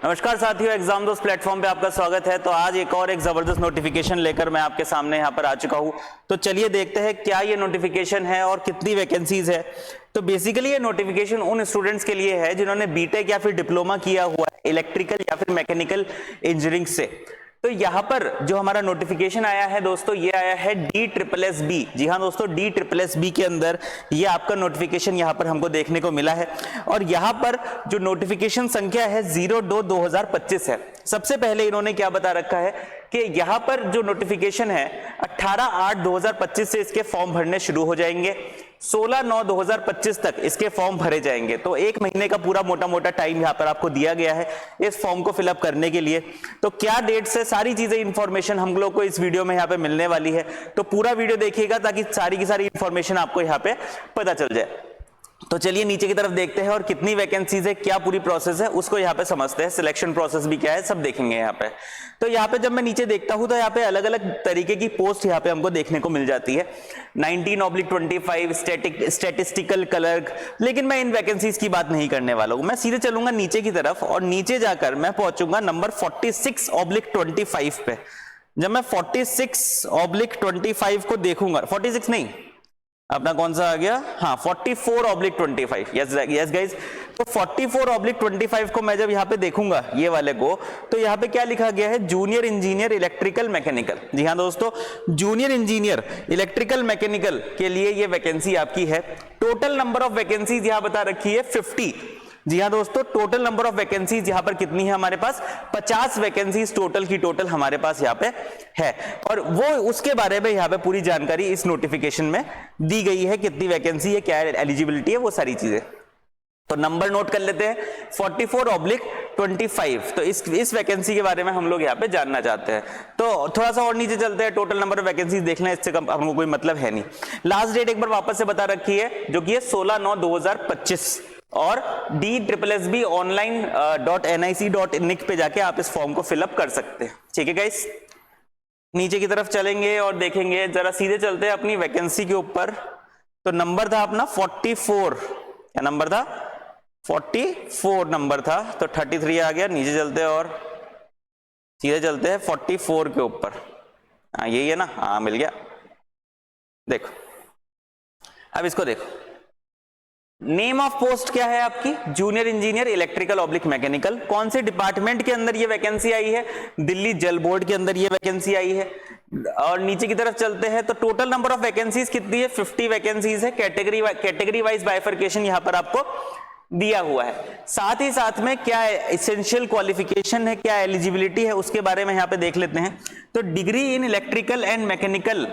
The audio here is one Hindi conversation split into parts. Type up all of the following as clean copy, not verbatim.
नमस्कार साथियों, एग्जाम दोस्त प्लेटफॉर्म पे आपका स्वागत है। तो आज एक और जबरदस्त नोटिफिकेशन लेकर मैं आपके सामने यहाँ पर आ चुका हूँ। तो चलिए देखते हैं क्या ये नोटिफिकेशन है और कितनी वैकेंसीज है। तो बेसिकली ये नोटिफिकेशन उन स्टूडेंट्स के लिए है जिन्होंने बीटेक या फिर डिप्लोमा किया हुआ है इलेक्ट्रिकल या फिर मैकेनिकल इंजीनियरिंग से। तो यहाँ पर जो हमारा नोटिफिकेशन आया है दोस्तों, ये आया है DSSB। जी हाँ दोस्तों, DSSB के अंदर ये आपका नोटिफिकेशन यहाँ पर हमको देखने को मिला है। और यहाँ पर जो नोटिफिकेशन संख्या है 02/2025 है। सबसे पहले इन्होंने क्या बता रखा है कि यहाँ पर जो नोटिफिकेशन है 18/8/2025 से इसके फॉर्म भरने शुरू हो जाएंगे। 16/9/2025 तक इसके फॉर्म भरे जाएंगे। तो एक महीने का पूरा मोटा मोटा टाइम यहाँ पर आपको दिया गया है इस फॉर्म को फिलअप करने के लिए। तो क्या डेट से सारी चीजें इंफॉर्मेशन हम लोग को इस वीडियो में यहाँ पे मिलने वाली है। तो पूरा वीडियो देखिएगा ताकि सारी की सारी इंफॉर्मेशन आपको यहाँ पे पता चल जाए। तो चलिए नीचे की तरफ देखते हैं और कितनी वैकेंसीज है, क्या पूरी प्रोसेस है उसको यहाँ पे समझते हैं। सिलेक्शन प्रोसेस भी क्या है सब देखेंगे यहाँ पे। तो यहाँ पे जब मैं नीचे देखता हूँ तो यहाँ पे अलग अलग तरीके की पोस्ट यहाँ पे हमको देखने को मिल जाती है। 19/25 स्टैटिस्टिकल क्लर्क। लेकिन मैं इन वैकेंसीज की बात नहीं करने वाला हूँ। मैं सीधे चलूंगा नीचे की तरफ और नीचे जाकर मैं पहुंचूंगा नंबर 46/25 पे। जब मैं 46/25 को देखूंगा, 46 नहीं, अपना कौन सा आ गया, हाँ 44/25। यस गाइज, तो 44/25 को मैं जब यहाँ पे देखूंगा ये वाले को, तो यहाँ पे क्या लिखा गया है, जूनियर इंजीनियर इलेक्ट्रिकल मैकेनिकल। जी हाँ दोस्तों, जूनियर इंजीनियर इलेक्ट्रिकल मैकेनिकल के लिए ये वैकेंसी आपकी है। टोटल नंबर ऑफ वैकेंसीज यहाँ बता रखी है 50। जी हाँ दोस्तों, टोटल नंबर ऑफ वैकेंसीज यहाँ पर कितनी है हमारे पास, 50 वैकेंसीज टोटल की टोटल हमारे पास यहाँ पे है। और वो उसके बारे में यहाँ पे पूरी जानकारी इस नोटिफिकेशन में दी गई है, कितनी वैकेंसी है, क्या एलिजिबिलिटी है, वो सारी चीजें। तो नंबर नोट कर लेते हैं 44/25। तो इस वैकेंसी के बारे में हम लोग यहाँ पे जानना चाहते हैं। तो थोड़ा सा और नीचे चलते हैं, टोटल नंबर ऑफ वैकेंसीज देख लें, इससे कम हमको कोई मतलब है नहीं। लास्ट डेट एक बार वापस से बता रखी है जो कि है 16/9/2025। और DSSB online.nic.nic पे जाके आप इस फॉर्म को फिलअप कर सकते हैं। ठीक है गाइस, नीचे की तरफ चलेंगे और देखेंगे, जरा सीधे चलते हैं अपनी वैकेंसी के ऊपर। तो नंबर था अपना 44, क्या नंबर था, 44 नंबर था। तो 33 आ गया। नीचे चलते हैं और सीधे चलते हैं 44 के ऊपर। हाँ यही है ना, हाँ मिल गया। देखो अब इसको देखो, नेम ऑफ पोस्ट क्या है आपकी, junior engineer electrical oblique mechanical. कौन से डिपार्टमेंट के अंदर ये वैकेंसी आई है, दिल्ली जल बोर्ड के अंदर ये वैकेंसी आई है। और नीचे की तरफ चलते हैं तो टोटल नंबर ऑफ वैकेंसीज कितनी है, 50 वैकेंसीज है। कैटेगरी वाइज बाइफरकेशन यहाँ पर आपको दिया हुआ है। साथ ही साथ में क्या एसेंशियल क्वालिफिकेशन है, क्या एलिजिबिलिटी है, उसके बारे में यहाँ पे देख लेते हैं। तो degree in electrical and mechanical,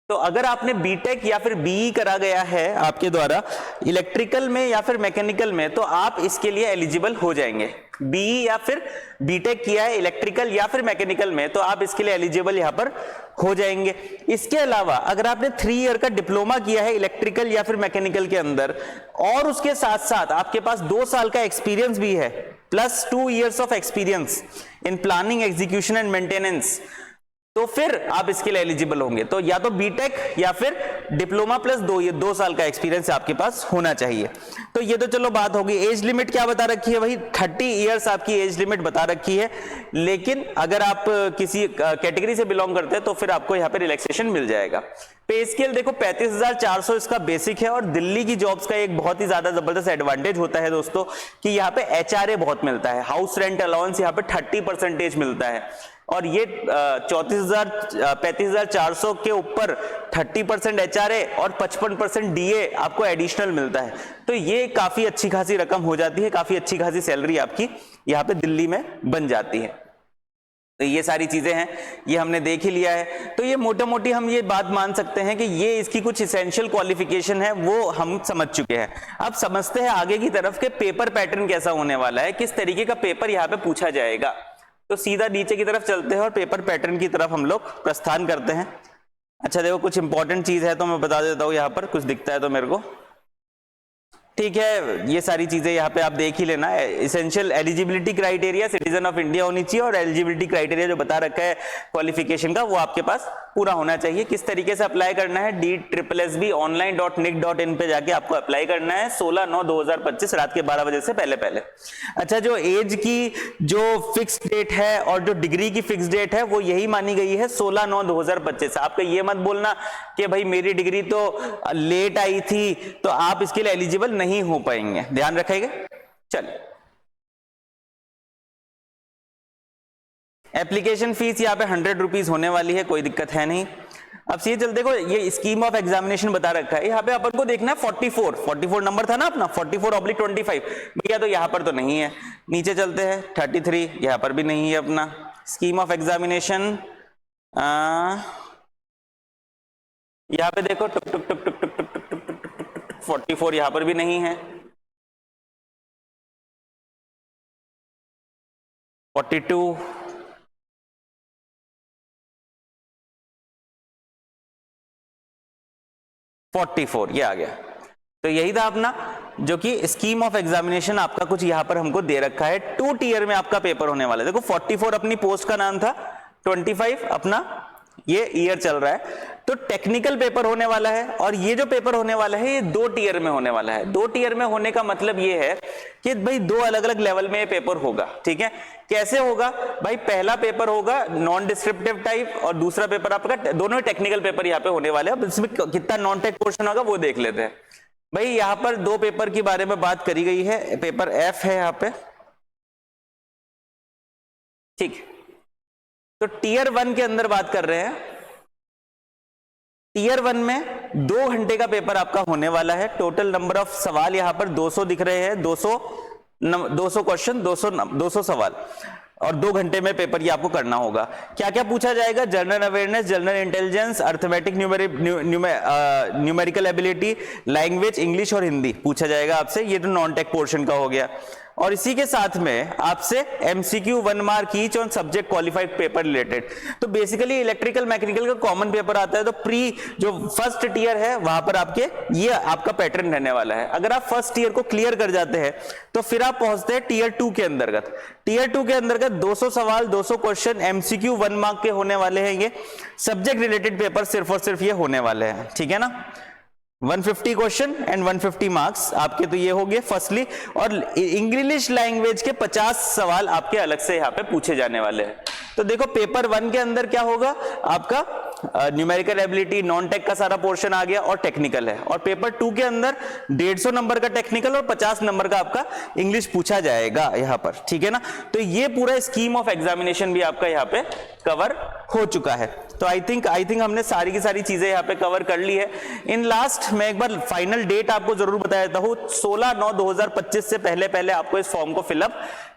तो अगर आपने बीटेक या फिर बीई करा गया है आपके द्वारा इलेक्ट्रिकल में या फिर मैकेनिकल में, तो आप इसके लिए एलिजिबल हो जाएंगे। बीई या फिर बीटेक किया है इलेक्ट्रिकल या फिर मैकेनिकल में, तो आप इसके लिए एलिजिबल यहां पर हो जाएंगे। इसके अलावा अगर आपने 3 ईयर का डिप्लोमा किया है इलेक्ट्रिकल या फिर मैकेनिकल के अंदर, और उसके साथ साथ आपके पास 2 साल का एक्सपीरियंस भी है, plus 2 years of experience in planning, execution and maintenance, तो फिर आप इसके लिए एलिजिबल होंगे। तो या तो बीटेक या फिर डिप्लोमा प्लस 2 साल का एक्सपीरियंस आपके पास होना चाहिए। तो ये तो चलो बात होगी। एज लिमिट क्या बता रखी है भाई, 30 इयर्स आपकी एज लिमिट बता रखी है। लेकिन अगर आप किसी कैटेगरी से बिलोंग करते हैं तो फिर आपको यहाँ पे रिलैक्सेशन मिल जाएगा। पे स्केल देखो 35,400 इसका बेसिक है। और दिल्ली की जॉब्स का एक बहुत ही ज्यादा जबरदस्त एडवांटेज होता है दोस्तों कि यहाँ पे HRA बहुत मिलता है, हाउस रेंट अलाउंस यहाँ पे 30% मिलता है। और ये 35,400 के ऊपर 30% HRA और 55% DA आपको एडिशनल मिलता है। तो ये काफी अच्छी खासी रकम हो जाती है, काफी अच्छी खासी सैलरी आपकी यहाँ पे दिल्ली में बन जाती है। तो ये सारी चीजें हैं, ये हमने देख ही लिया है। तो ये मोटा मोटी हम ये बात मान सकते हैं कि ये इसकी कुछ इसेंशियल क्वालिफिकेशन है, वो हम समझ चुके हैं। अब समझते हैं आगे की तरफ के पेपर पैटर्न कैसा होने वाला है, किस तरीके का पेपर यहाँ पे पूछा जाएगा। तो सीधा नीचे की तरफ चलते हैं और पेपर पैटर्न की तरफ हम लोग प्रस्थान करते हैं। अच्छा देखो, कुछ इंपॉर्टेंट चीज है तो मैं बता देता हूँ, यहाँ पर कुछ दिखता है तो मेरे को, ठीक है। ये सारी चीजें यहाँ पे आप देख ही लेना। Essential eligibility criteria citizen of India होनी चाहिए, और एलिजिबिलिटी क्राइटेरिया जो बता रखा है क्वालिफिकेशन का वो आपके पास पूरा होना चाहिए। किस तरीके से अप्लाई करना है, DSSBonline.nic.in पे जाके आपको अप्लाई करना है 16/9/2025 रात के 12 बजे से पहले पहले। अच्छा, जो एज की जो फिक्स डेट है और जो डिग्री की फिक्स डेट है वो यही मानी गई है 16/9/2025। आपको ये मत बोलना कि भाई मेरी डिग्री तो लेट आई थी तो आप इसके लिए एलिजिबल नहीं हो पाएंगे, ध्यान रखिएगा। चलिए, एप्लीकेशन फीस यहाँ पे 100 रुपीज होने वाली है, कोई दिक्कत है नहीं। अब सीधे चलते, देखो ये स्कीम ऑफ एग्जामिनेशन बता रखा है, यहाँ पे अपन को देखना है 44 नंबर था ना अपना 44/25, भैया तो यहाँ पर तो नहीं है। नीचे चलते हैं 33, यहाँ पर भी नहीं है अपना। स्कीम ऑफ एग्जामिनेशन यहाँ पे देखो टुक टुक टुक टुक टुक टुक टुक टुक टुक टुक 44 यहाँ पर भी नहीं है। 42, 44 ये आ गया। तो यही था अपना जो कि स्कीम ऑफ एग्जामिनेशन आपका कुछ यहां पर हमको दे रखा है। 2 टियर में आपका पेपर होने वाला है। देखो 44 अपनी पोस्ट का नाम था, 25 अपना ये ईयर चल रहा है। तो टेक्निकल पेपर होने वाला है और ये जो पेपर होने वाला है ये 2 टियर में होने वाला है। 2 टियर में होने का मतलब ये है कि भाई 2 अलग अलग लेवल में ये पेपर होगा, ठीक है। कैसे होगा भाई, पहला पेपर होगा नॉन डिस्क्रिप्टिव टाइप और दूसरा पेपर आपका, दोनों टेक्निकल पेपर यहाँ पे होने वाले हैं। इसमें कितना नॉन टेक पोर्शन होगा वो देख लेते हैं। भाई यहाँ पर 2 पेपर के बारे में बात करी गई है, पेपर एफ है यहाँ पे, ठीक। तो टियर 1 के अंदर बात कर रहे हैं। टियर 1 में 2 घंटे का पेपर आपका होने वाला है। टोटल नंबर ऑफ सवाल यहाँ पर 200 दिख रहे हैं, 200 क्वेश्चन, 200 सवाल और 2 घंटे में पेपर ये आपको करना होगा। क्या क्या पूछा जाएगा, general awareness, general intelligence, arithmetic, numerical ability, language, English और हिंदी पूछा जाएगा आपसे। ये तो नॉन टेक पोर्शन का हो गया। और इसी के साथ में आपसे MCQ 1 mark each on subject qualified paper related. तो बेसिकली इलेक्ट्रिकल मैकेनिकल का कॉमन पेपर आता है। तो प्री जो फर्स्ट टियर है वहां पर आपके ये आपका पैटर्न रहने वाला है। अगर आप फर्स्ट टियर को क्लियर कर जाते हैं तो फिर आप पहुंचते हैं टियर 2 के अंतर्गत। टियर 2 के अंतर्गत 200 सवाल, 200 क्वेश्चन, MCQ 1 मार्क के होने वाले हैं। ये सब्जेक्ट रिलेटेड पेपर सिर्फ और सिर्फ ये होने वाले हैं, ठीक है ना। 150 क्वेश्चन एंड 150 मार्क्स आपके तो ये हो गए फर्स्टली। और इंग्लिश लैंग्वेज के 50 सवाल आपके अलग से यहाँ पे पूछे जाने वाले हैं। तो देखो पेपर 1 के अंदर क्या होगा आपका, न्यूमेरिकल एबिलिटी, नॉन टेक का सारा पोर्शन आ गया और टेक्निकल है। और पेपर 2 के अंदर 150 नंबर का टेक्निकल और 50 नंबर का आपका इंग्लिश पूछा जाएगा यहाँ पर, ठीक है ना। तो ये पूरा स्कीम ऑफ एग्जामिनेशन भी आपका यहाँ पे कवर हो चुका है। तो आई थिंक हमने सारी की सारी चीजें यहाँ पे कवर कर ली है। इन लास्ट मैं एक बार फाइनल डेट आपको जरूर बता देता हूँ, 16/9/2025 से पहले पहले आपको इस फॉर्म को फिलअप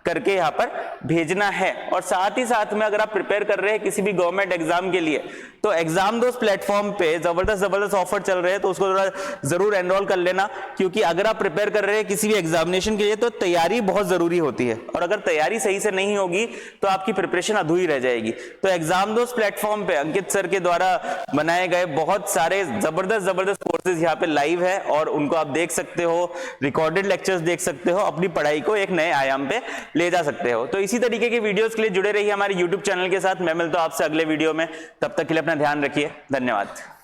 करके यहाँ पर भेजना है। और साथ ही साथ में अगर आप प्रिपेयर कर रहे हैं किसी भी गवर्नमेंट एग्जाम के लिए तो एग्जाम दोस्त प्लेटफॉर्म पे जबरदस्त ऑफर चल रहे हैं, तो उसको जरूर एनरोल कर लेना। क्योंकि अगर आप प्रिपेयर कर रहे हैं किसी भी एग्जामिनेशन के लिए तो तैयारी बहुत जरूरी होती है, और अगर तैयारी सही से नहीं होगी तो आपकी प्रिपरेशन अधूरी रह जाएगी। तो एग्जाम दोस्त प्लेटफॉर्म पे अंकित सर के द्वारा बनाए गए बहुत सारे जबरदस्त कोर्सेज यहाँ पे लाइव है और उनको आप देख सकते हो, रिकॉर्डेड लेक्चर्स देख सकते हो, अपनी पढ़ाई को एक नए आयाम पे ले जा सकते हो। तो इसी तरीके की वीडियोस के लिए जुड़े रहिए हमारे YouTube चैनल के साथ। मैं मिलता हूं आपसे अगले वीडियो में, तब तक के लिए अपना ध्यान रखिए, धन्यवाद।